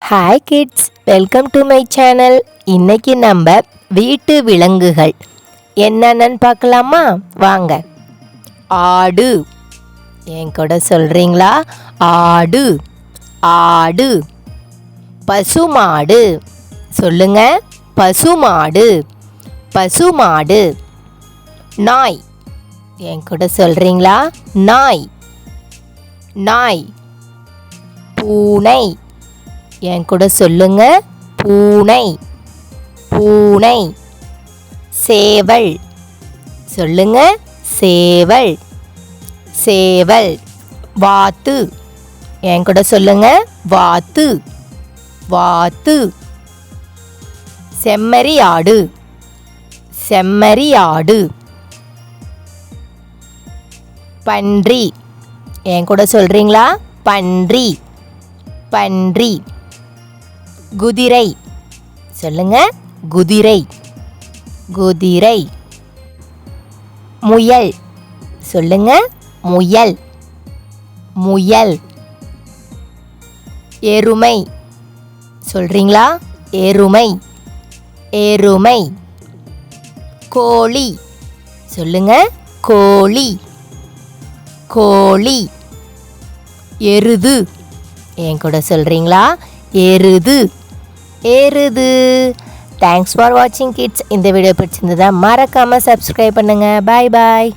Hi kids, welcome to my channel. இன்னைக்கு நம்ம வீட்டு விலங்குகள் என்னென்னு பார்க்கலாமா? வாங்க. ஆடு. என் கூட சொல்கிறீங்களா? ஆடு ஆடு. பசுமாடு. சொல்லுங்க, பசுமாடு பசுமாடு. நாய். என் கூட சொல்கிறீங்களா? நாய் நாய். பூனை. என் கூட சொல்லுங்க, பூனை பூனை. சேவல். சொல்லுங்க, சேவல் சேவல். வாத்து. என் கூட சொல்லுங்க, வாத்து வாத்து. செம்மறி ஆடு. செம்மறி ஆடு. பன்றி. என் கூட சொல்றீங்களா? பன்றி பன்றி. குதிரை. சொல்லுங்க, குதிரை குதிரை. முயல். சொல்லுங்க, முயல் முயல். எருமை. சொல்றீங்களா? எருமை எருமை. கோழி. சொல்லுங்க, கோழி கோழி. எருது. என் கூட சொல்றீங்களா? எருது எருது. தேங்க்ஸ் ஃபார் வாட்சிங் கிட்ஸ். இந்த வீடியோ பிடிச்சிருந்ததா மறக்காமல் சப்ஸ்கிரைப் பண்ணுங்கள். பாய் பாய்.